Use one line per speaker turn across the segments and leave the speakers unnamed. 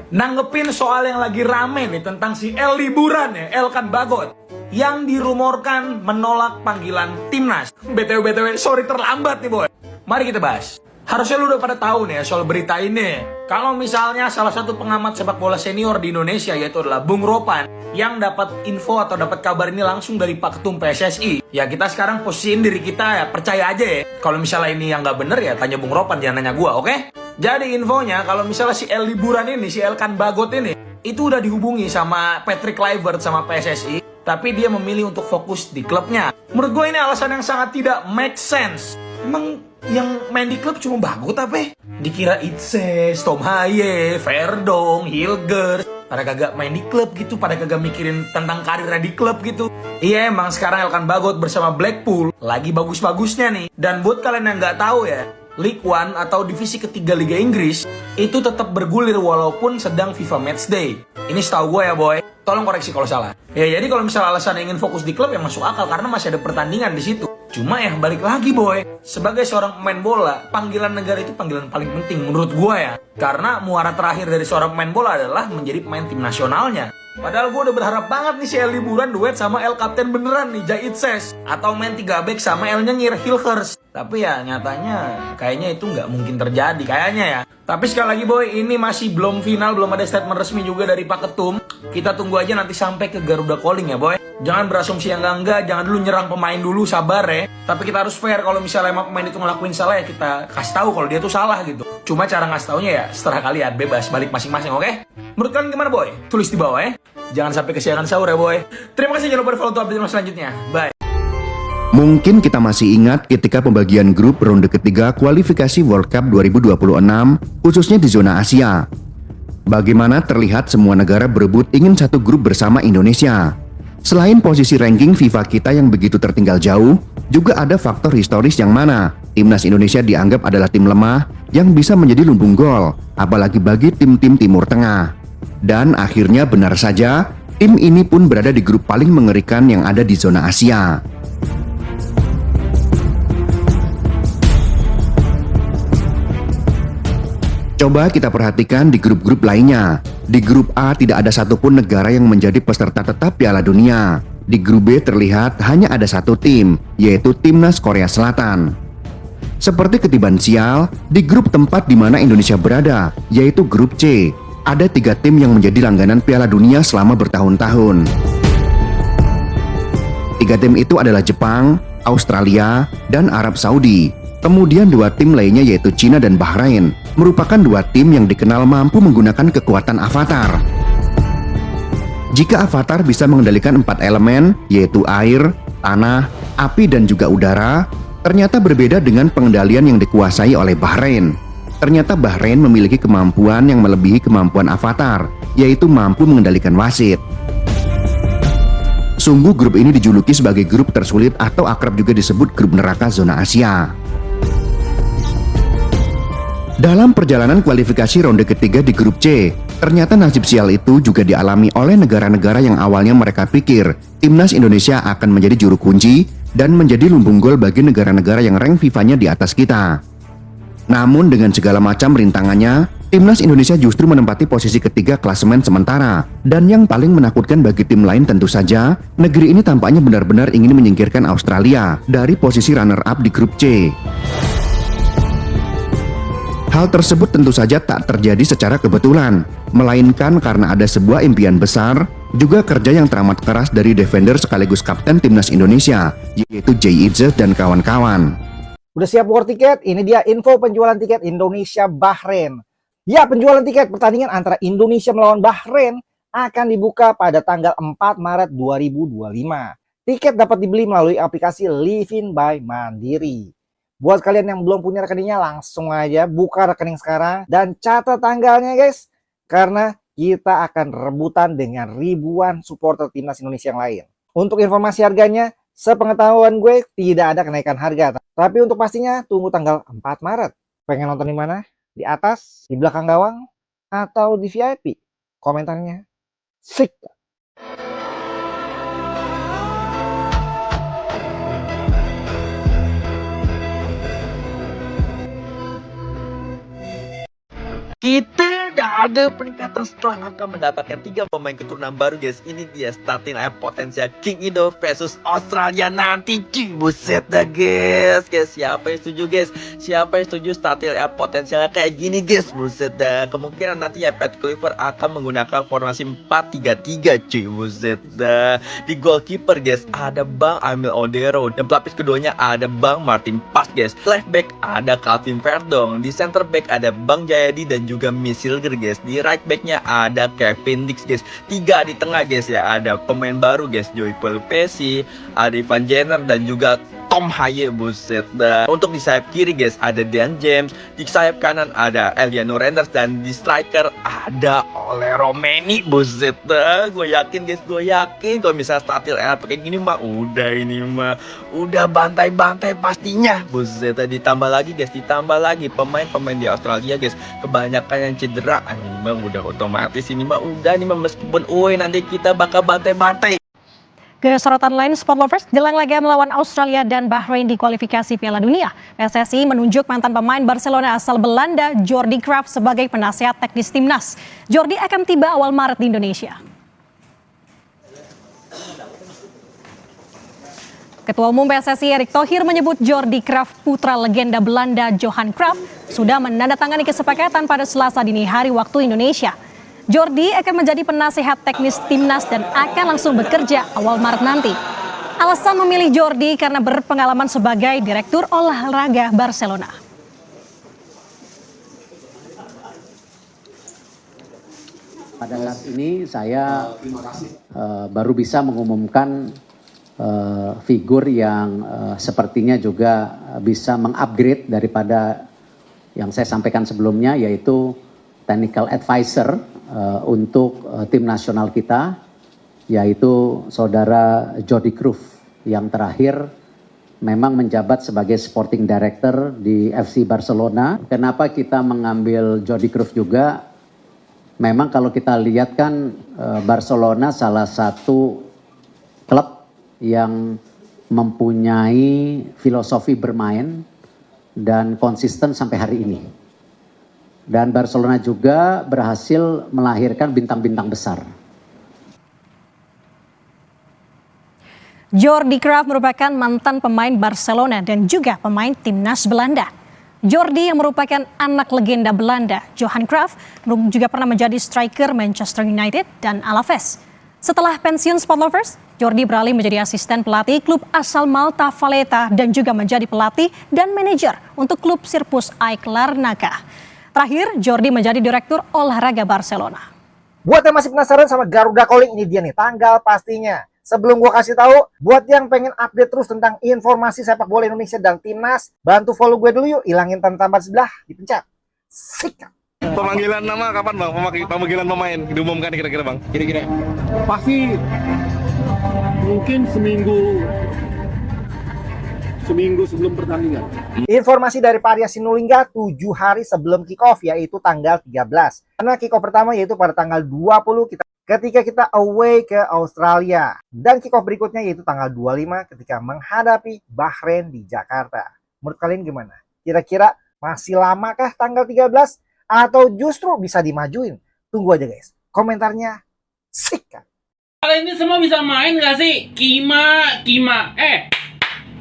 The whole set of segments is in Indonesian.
Nanggepin soal yang lagi rame nih tentang si El Liburan ya, Elkan Bagot, yang dirumorkan menolak panggilan timnas. BTW, sorry terlambat nih boy. Mari kita bahas. Harusnya lu udah pada tahu nih ya soal berita ini. Kalau misalnya salah satu pengamat sepak bola senior di Indonesia yaitu adalah Bung Ropan yang dapat info atau dapat kabar ini langsung dari Pak Ketum PSSI. Ya kita sekarang posisiin diri kita ya, percaya aja ya. Kalau misalnya ini yang nggak bener ya tanya Bung Ropan, jangan nanya gua, oke? Jadi infonya kalau misalnya si El Liburan ini, si Elkan Bagot ini, itu udah dihubungi sama Patrick Kluivert sama PSSI, tapi dia memilih untuk fokus di klubnya. Menurut gue ini alasan yang sangat tidak make sense. Emang yang main di klub cuma Bagot apa? Dikira Itses, Tom Haye, Verdong, Hilger, pada kagak main di klub gitu, pada kagak mikirin tentang karirnya di klub gitu. Iya emang sekarang Elkan Bagot bersama Blackpool lagi bagus-bagusnya nih. Dan buat kalian yang nggak tahu ya, League One atau divisi ketiga Liga Inggris itu tetap bergulir walaupun sedang FIFA Matchday. Ini setahu gue ya boy, tolong koreksi kalau salah. Ya jadi kalau misalnya alasan ingin fokus di klub ya masuk akal karena masih ada pertandingan di situ. Cuma ya balik lagi boy, sebagai seorang pemain bola, panggilan negara itu panggilan paling penting menurut gue ya. Karena muara terakhir dari seorang pemain bola adalah menjadi pemain tim nasionalnya. Padahal gue udah berharap banget nih si El Liburan duet sama El Kapten beneran nih, Jait Ses. Atau main 3 back sama El Nyengir, Hilgers. Tapi ya nyatanya kayaknya itu nggak mungkin terjadi kayaknya ya. Tapi sekali lagi boy, ini masih belum final, belum ada statement resmi juga dari Pak Ketum. Kita tunggu aja nanti sampai ke Garuda Calling ya boy. Jangan berasumsi yang enggak, jangan dulu nyerang pemain dulu, sabar ya. Tapi kita harus fair, kalau misalnya emang pemain itu ngelakuin salah ya kita kasih tahu kalau dia tuh salah gitu. Cuma cara ngasih taunya ya setelah kalian bebas balik masing-masing, oke? Menurut kalian gimana boy? Tulis di bawah ya. Jangan sampai kesiangan sahur ya boy. Terima kasih, jangan lupa di follow untuk update selanjutnya. Bye.
Mungkin kita masih ingat ketika pembagian grup ronde ketiga kualifikasi World Cup 2026, khususnya di zona Asia. Bagaimana terlihat semua negara berebut ingin satu grup bersama Indonesia. Selain posisi ranking FIFA kita yang begitu tertinggal jauh, juga ada faktor historis yang mana timnas Indonesia dianggap adalah tim lemah yang bisa menjadi lumbung gol, apalagi bagi tim-tim Timur Tengah. Dan akhirnya benar saja, tim ini pun berada di grup paling mengerikan yang ada di zona Asia. Coba kita perhatikan di grup-grup lainnya. Di grup A tidak ada satupun negara yang menjadi peserta tetap Piala Dunia. Di grup B terlihat hanya ada satu tim, yaitu Timnas Korea Selatan. Seperti ketiban sial, di grup tempat di mana Indonesia berada, yaitu grup C, ada 3 tim yang menjadi langganan Piala Dunia selama bertahun-tahun. 3 tim itu adalah Jepang, Australia, dan Arab Saudi. Kemudian 2 tim lainnya yaitu Cina dan Bahrain, merupakan 2 tim yang dikenal mampu menggunakan kekuatan avatar. Jika avatar bisa mengendalikan 4 elemen, yaitu air, tanah, api, dan juga udara, ternyata berbeda dengan pengendalian yang dikuasai oleh Bahrain. Ternyata Bahrain memiliki kemampuan yang melebihi kemampuan avatar, yaitu mampu mengendalikan wasit. Sungguh grup ini dijuluki sebagai grup tersulit atau akrab juga disebut grup neraka zona Asia. Dalam perjalanan kualifikasi ronde ketiga di grup C, ternyata nasib sial itu juga dialami oleh negara-negara yang awalnya mereka pikir timnas Indonesia akan menjadi juru kunci dan menjadi lumbung gol bagi negara-negara yang rank FIFA-nya di atas kita. Namun dengan segala macam rintangannya, timnas Indonesia justru menempati posisi ketiga klasemen sementara. Dan yang paling menakutkan bagi tim lain tentu saja, negeri ini tampaknya benar-benar ingin menyingkirkan Australia dari posisi runner-up di grup C. Hal tersebut tentu saja tak terjadi secara kebetulan, melainkan karena ada sebuah impian besar, juga kerja yang teramat keras dari defender sekaligus kapten timnas Indonesia, yaitu Jay Itzes dan kawan-kawan.
Udah siap war tiket? Ini dia info penjualan tiket Indonesia Bahrain. Ya, penjualan tiket pertandingan antara Indonesia melawan Bahrain akan dibuka pada tanggal 4 Maret 2025. Tiket dapat dibeli melalui aplikasi Livin by Mandiri. Buat kalian yang belum punya rekeningnya, langsung aja buka rekening sekarang dan catat tanggalnya guys. Karena kita akan rebutan dengan ribuan supporter timnas Indonesia yang lain. Untuk informasi harganya, sepengetahuan gue tidak ada kenaikan harga. Tapi untuk pastinya tunggu tanggal 4 Maret. Pengen nonton di mana? Di atas, di belakang gawang, atau di VIP? Komentarnya sik.
Kita
ada peningkatan setelah akan mendapatkan 3 pemain keturunan baru guys. Ini dia starting lineup potensial King Indo versus Australia nanti cuy. Buset dah guys. Siapa yang setuju guys? Siapa yang setuju starting lineup potensialnya kayak gini guys? Buset dah. Kemungkinan nanti ya Pat Clifford akan menggunakan formasi 4-3-3 cuy. Buset dah. Di goalkeeper guys ada Bang Amil Odero, dan pelapis keduanya ada Bang Martin Pas guys. Left back ada Calvin Verdong. Di center back ada Bang Jayadi dan juga Misilger guys. Di right backnya ada Kevin Dix guys. 3 di tengah guys ya, ada pemain baru guys, Joey Pelupesi, ada Ivan Jenner dan juga Tom Haye. Buset dah. Untuk di sayap kiri guys ada Dan James, di sayap kanan ada Eliano Renders, dan di striker ada Ole Romeni. Buset dah. Gue yakin guys, gue yakin kalau misalnya startil kayak gini mah udah bantai-bantai pastinya. Buset dah. Ditambah lagi guys, pemain-pemain di Australia guys, kebanyakan yang cedera. Ini mah udah otomatis, ini mah meskipun nanti kita bakal bantai-bantai.
Ke sorotan lain, Sport Lovers, jelang laga melawan Australia dan Bahrain di kualifikasi Piala Dunia, PSSI menunjuk mantan pemain Barcelona asal Belanda, Jordi Cruijff, sebagai penasihat teknis timnas. Jordi akan tiba awal Maret di Indonesia. Ketua Umum PSSI Erick Thohir menyebut Jordi Cruijff, putra legenda Belanda Johan Cruijff, sudah menandatangani kesepakatan pada Selasa dini hari waktu Indonesia. Jordi akan menjadi penasihat teknis timnas dan akan langsung bekerja awal Maret nanti. Alasan memilih Jordi karena berpengalaman sebagai direktur olahraga Barcelona.
Pada saat ini saya baru bisa mengumumkan figur yang sepertinya juga bisa mengupgrade daripada yang saya sampaikan sebelumnya, yaitu technical advisor untuk tim nasional kita, yaitu saudara Jordi Cruijff yang terakhir memang menjabat sebagai sporting director di FC Barcelona. Kenapa kita mengambil Jordi Cruijff juga? Memang kalau kita lihat kan Barcelona salah satu klub yang mempunyai filosofi bermain dan konsisten sampai hari ini. Dan Barcelona juga berhasil melahirkan bintang-bintang besar.
Jordi Cruijff merupakan mantan pemain Barcelona dan juga pemain timnas Belanda. Jordi yang merupakan anak legenda Belanda, Johan Cruijff, juga pernah menjadi striker Manchester United dan Alaves. Setelah pensiun Sport Lovers, Jordi beralih menjadi asisten pelatih klub asal Malta Valletta dan juga menjadi pelatih dan manajer untuk klub Sirpus AEK Larnaca. Terakhir, Jordi menjadi direktur olahraga Barcelona.
Buat yang masih penasaran sama Garuda Calling, ini dia nih tanggal pastinya. Sebelum gua kasih tahu, buat yang pengen update terus tentang informasi sepak bola Indonesia dan timnas, bantu follow gue dulu yuk, ilangin tanda sebelah, dipencet. Sikat.
Pemanggilan nama kapan bang? Pemanggilan pemain diumumkan kira-kira bang? Kira-kira
pasti mungkin seminggu sebelum pertandingan.
Informasi dari Pak Arya Sinulinga 7 hari sebelum kick-off, yaitu tanggal 13. Karena kick-off pertama yaitu pada tanggal 20 ketika kita away ke Australia. Dan kick-off berikutnya yaitu tanggal 25 ketika menghadapi Bahrain di Jakarta. Menurut kalian gimana? Kira-kira masih lamakah tanggal 13? Atau justru bisa dimajuin? Tunggu aja guys. Komentarnya sikat.
Kalian ini semua bisa main gak sih? Kima.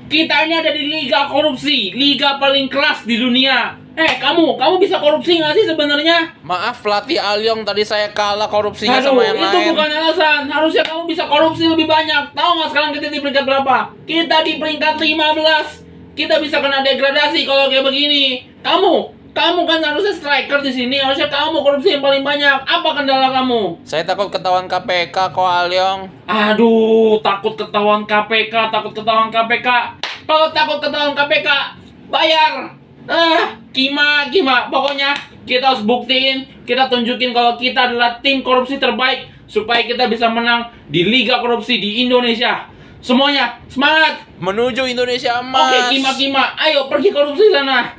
Kita ini ada di liga korupsi, liga paling keras di dunia. Kamu bisa korupsi nggak sih sebenarnya?
Maaf pelatih Alyong, tadi saya kalah korupsinya sama yang
itu
lain.
Itu bukan alasan. Harusnya kamu bisa korupsi lebih banyak. Tahu nggak sekarang kita di peringkat berapa? Kita di peringkat 15. Kita bisa kena degradasi kalau kayak begini. Kamu kan harusnya striker di sini. Harusnya kamu korupsi yang paling banyak. Apa kendala kamu?
Saya takut ketahuan KPK kok Alyong.
Aduh, takut ketahuan KPK. Kalau takut ketahuan KPK, bayar. Kima. Pokoknya kita harus buktiin, kita tunjukin kalau kita adalah tim korupsi terbaik supaya kita bisa menang di liga korupsi di Indonesia. Semuanya semangat
menuju Indonesia emas.
Oke, Kima, ayo pergi korupsi sana.